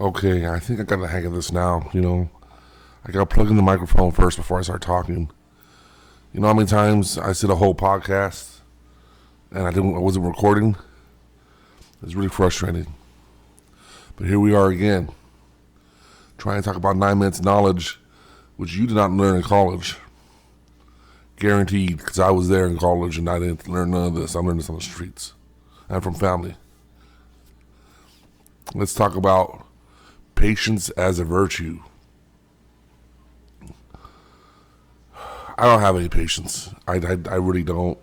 Okay, I think I got the hang of this now. I got to plug in the microphone first before I start talking. You know how many times I said a whole podcast and I wasn't recording? It's really frustrating. But here we are again, trying to talk about 9 minutes knowledge, which you did not learn in college. Guaranteed, because I was there in college and I didn't learn none of this. I learned this on the streets. I'm from family. Let's talk about patience as a virtue. I don't have any patience. I really don't.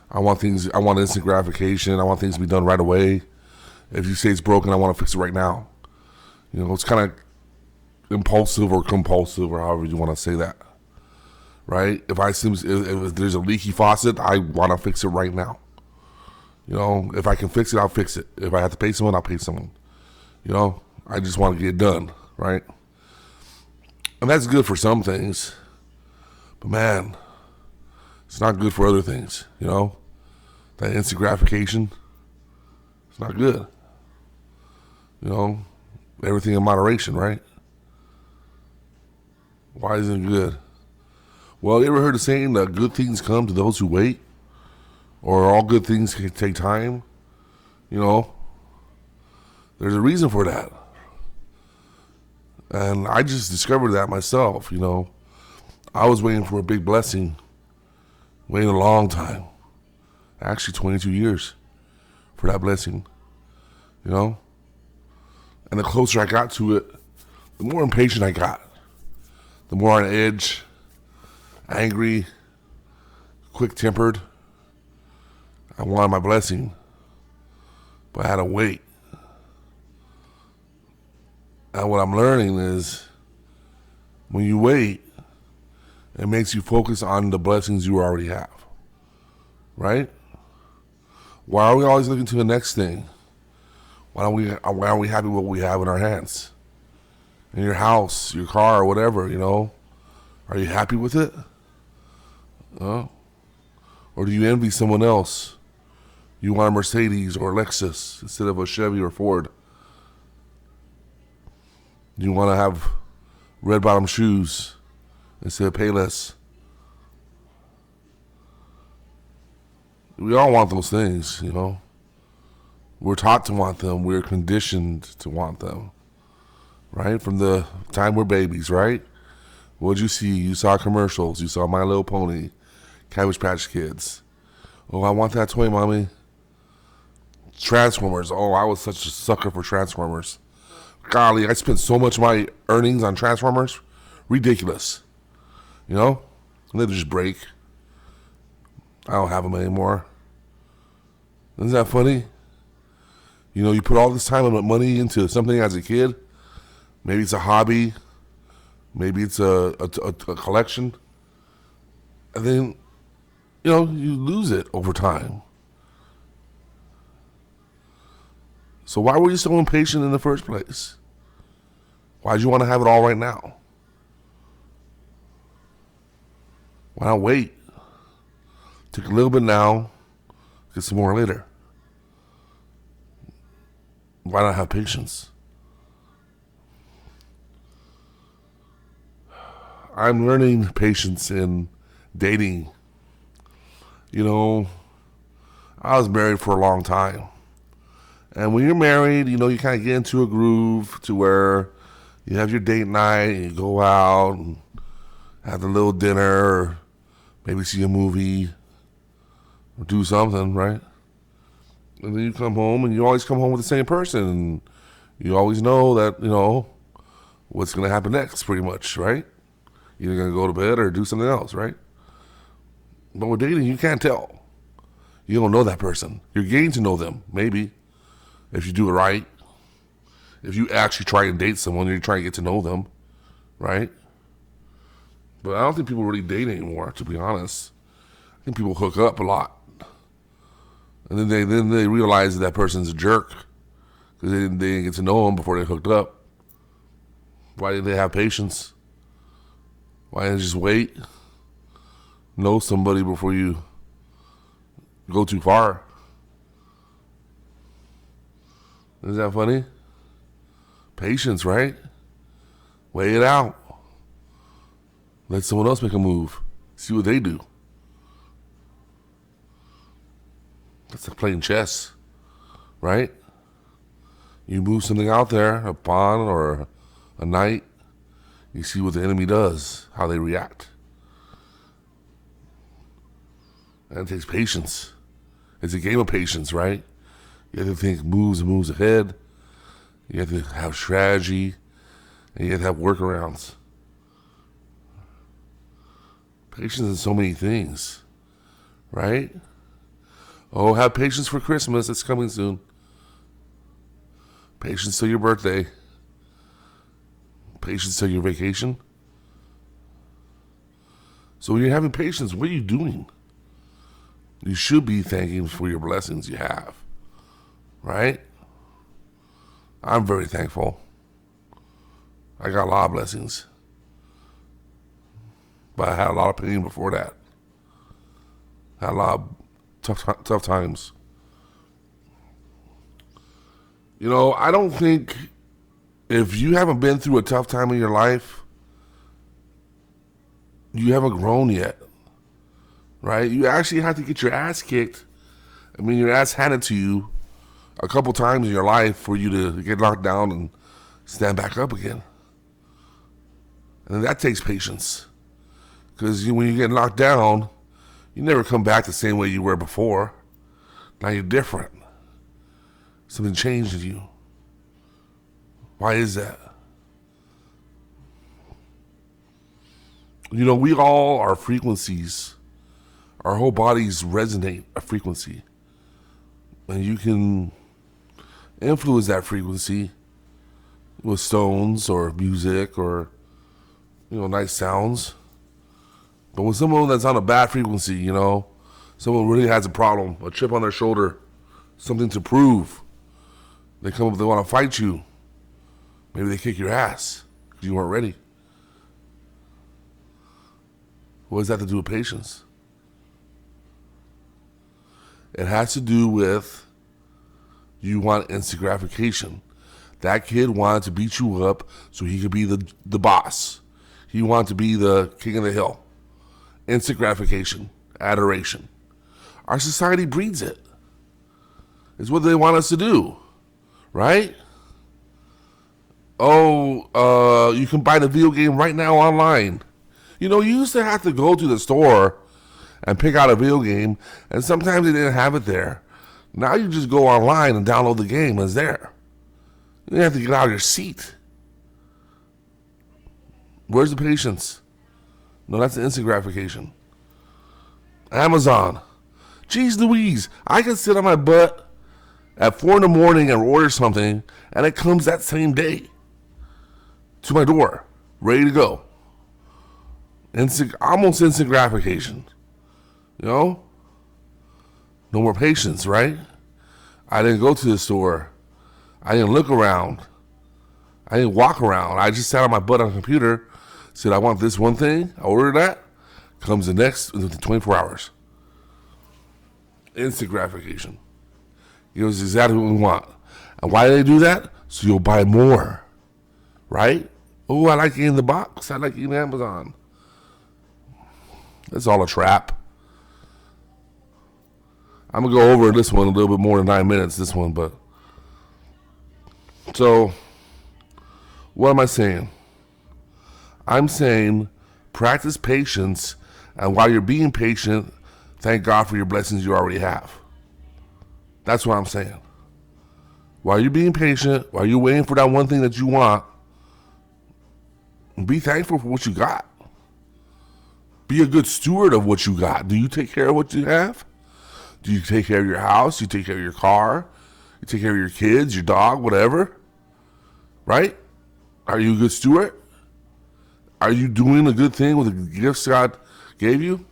I want instant gratification. I want things to be done right away. If you say it's broken, I want to fix it right now. It's kind of impulsive or compulsive or however you want to say that. Right? If there's a leaky faucet, I want to fix it right now. If I can fix it, I'll fix it. If I have to pay someone, I'll pay someone. I just want to get it done, right? And that's good for some things. But man, it's not good for other things, That instant gratification, it's not good. Everything in moderation, right? Why isn't it good? Well, you ever heard the saying that good things come to those who wait? Or all good things can take time? There's a reason for that. And I just discovered that myself, I was waiting for a big blessing, waiting a long time. Actually, 22 years for that blessing, And the closer I got to it, the more impatient I got. The more on edge, angry, quick-tempered. I wanted my blessing, but I had to wait. And what I'm learning is when you wait, it makes you focus on the blessings you already have. Right? Why are we always looking to the next thing? Why aren't we happy with what we have in our hands? In your house, your car, whatever, Are you happy with it? Or do you envy someone else? You want a Mercedes or a Lexus instead of a Chevy or Ford? You want to have red bottom shoes instead of Payless. We all want those things, We're taught to want them. We're conditioned to want them, right? From the time we're babies, right? What'd you see? You saw commercials. You saw My Little Pony, Cabbage Patch Kids. Oh, I want that toy, Mommy. Transformers. Oh, I was such a sucker for Transformers. Golly, I spent so much of my earnings on Transformers. Ridiculous. And they just break. I don't have them anymore. Isn't that funny? You put all this time and money into something as a kid. Maybe it's a hobby. Maybe it's a collection. And then, you lose it over time. So why were you so impatient in the first place? Why did you want to have it all right now? Why not wait? Take a little bit now, get some more later. Why not have patience? I'm learning patience in dating. I was married for a long time. And when you're married, you kind of get into a groove to where you have your date night and you go out and have a little dinner or maybe see a movie or do something, right? And then you come home and you always come home with the same person. And you always know that, what's going to happen next pretty much, right? You're going to go to bed or do something else, right? But with dating, you can't tell. You don't know that person. You're getting to know them, maybe. If you do it right, if you actually try and date someone, you're trying to get to know them, right? But I don't think people really date anymore, to be honest. I think people hook up a lot. And then they realize that person's a jerk because they didn't get to know him before they hooked up. Why didn't they have patience? Why didn't they just wait? Know somebody before you go too far. Isn't that funny? Patience, right? Weigh it out. Let someone else make a move. See what they do. That's like playing chess, right? You move something out there, a pawn or a knight. You see what the enemy does, how they react. And it takes patience. It's a game of patience, right? You have to think moves and moves ahead. You have to have strategy. And you have to have workarounds. Patience in so many things, right? Oh, have patience for Christmas. It's coming soon. Patience till your birthday. Patience till your vacation. So when you're having patience, what are you doing? You should be thanking for your blessings you have, right? I'm very thankful. I got a lot of blessings. But I had a lot of pain before that. Had a lot of tough times. You know, I don't think if you haven't been through a tough time in your life, you haven't grown yet, right? You actually have to get your ass kicked. I mean, your ass handed to you a couple times in your life for you to get knocked down and stand back up again. And that takes patience. Because when you get knocked down, you never come back the same way you were before. Now you're different. Something changed in you. Why is that? You know, we all are frequencies. Our whole bodies resonate a frequency. And you can influence that frequency with stones or music or, nice sounds. But when someone that's on a bad frequency, someone really has a problem, a chip on their shoulder, something to prove, they come up, they want to fight you. Maybe they kick your ass because you weren't ready. What does that have to do with patience? It has to do with you want instant gratification. That kid wanted to beat you up so he could be the boss. He wanted to be the king of the hill. Instant gratification, adoration. Our society breeds it. It's what they want us to do, right? Oh, you can buy the video game right now online. You used to have to go to the store and pick out a video game, and sometimes they didn't have it there. Now you just go online and download the game, and it's there. You don't have to get out of your seat. Where's the patience? No, that's the instant gratification. Amazon. Jeez Louise, I can sit on my butt at 4 a.m. and order something, and it comes that same day to my door, ready to go. Almost instant gratification. No more patience, right? I didn't go to the store. I didn't look around. I didn't walk around. I just sat on my butt on the computer, said I want this one thing, I ordered that, comes the next within 24 hours. Instant gratification. It's exactly what we want. And why do they do that? So you'll buy more, right? Oh, I like eating the box. I like eating Amazon. It's all a trap. I'm going to go over this one a little bit more than 9 minutes, this one, but. So, what am I saying? I'm saying practice patience, and while you're being patient, thank God for your blessings you already have. That's what I'm saying. While you're being patient, while you're waiting for that one thing that you want, be thankful for what you got. Be a good steward of what you got. Do you take care of what you have? Do you take care of your house? Do you take care of your car? You take care of your kids, your dog, whatever? Right? Are you a good steward? Are you doing a good thing with the gifts God gave you?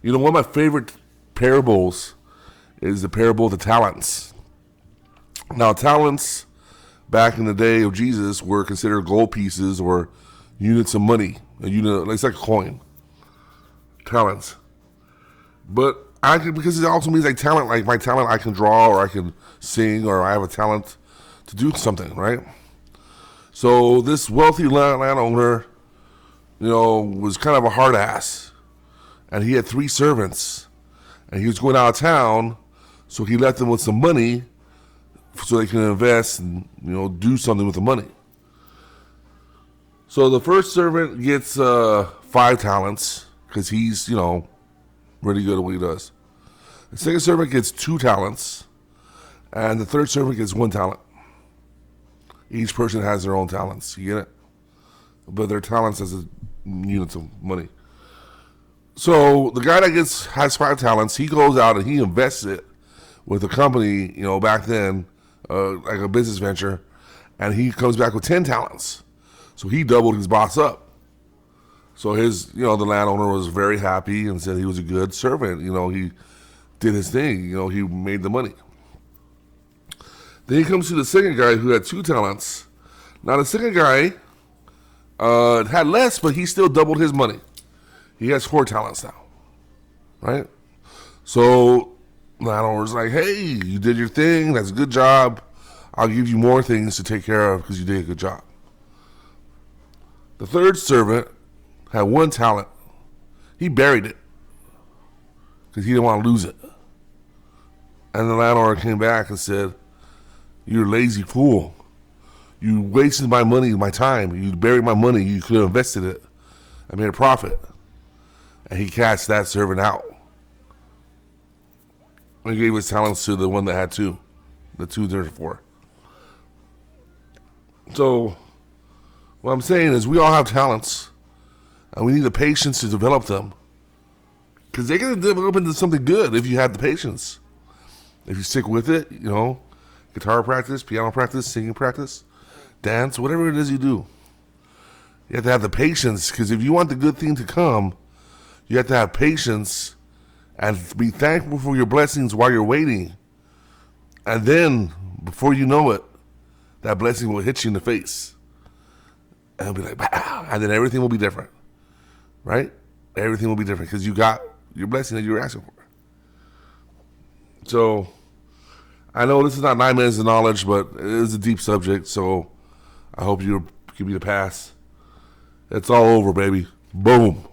One of my favorite parables is the parable of the talents. Now, talents back in the day of Jesus were considered gold pieces or units of money. It's like a coin. Talents. But because it also means like talent, like my talent, I can draw or I can sing or I have a talent to do something, right? So this wealthy landowner, was kind of a hard ass, and he had 3 servants, and he was going out of town, so he left them with some money so they can invest and do something with the money. So the first servant gets 5 talents because he's really good at what he does. The second servant gets 2 talents, and the third servant gets 1 talent. Each person has their own talents. You get it? But their talents as units of money. So the guy that has 5 talents, he goes out and he invests it with a company, back then, like a business venture, and he comes back with 10 talents. So he doubled his boss up. So the landowner was very happy and said he was a good servant. He did his thing. He made the money. Then he comes to the second guy who had 2 talents. Now the second guy had less, but he still doubled his money. He has 4 talents now, right? So the landowner's like, hey, you did your thing. That's a good job. I'll give you more things to take care of because you did a good job. The third servant had 1 talent. He buried it because he didn't want to lose it. And the landowner came back and said, you're a lazy fool. You wasted my money, my time. You buried my money. You could have invested it. I made a profit. And he cast that servant out. And he gave his talents to the one that had 2. The 2 therefore. So what I'm saying is we all have talents. And we need the patience to develop them. Because they're going to develop into something good if you have the patience. If you stick with it, guitar practice, piano practice, singing practice, dance, whatever it is you do. You have to have the patience, because if you want the good thing to come, you have to have patience and be thankful for your blessings while you're waiting. And then, before you know it, that blessing will hit you in the face. And it'll be like, bah, and then everything will be different. Right? Everything will be different because you got your blessing that you were asking for. So, I know this is not 9 minutes of knowledge, but it is a deep subject, so I hope you give me the pass. It's all over, baby. Boom.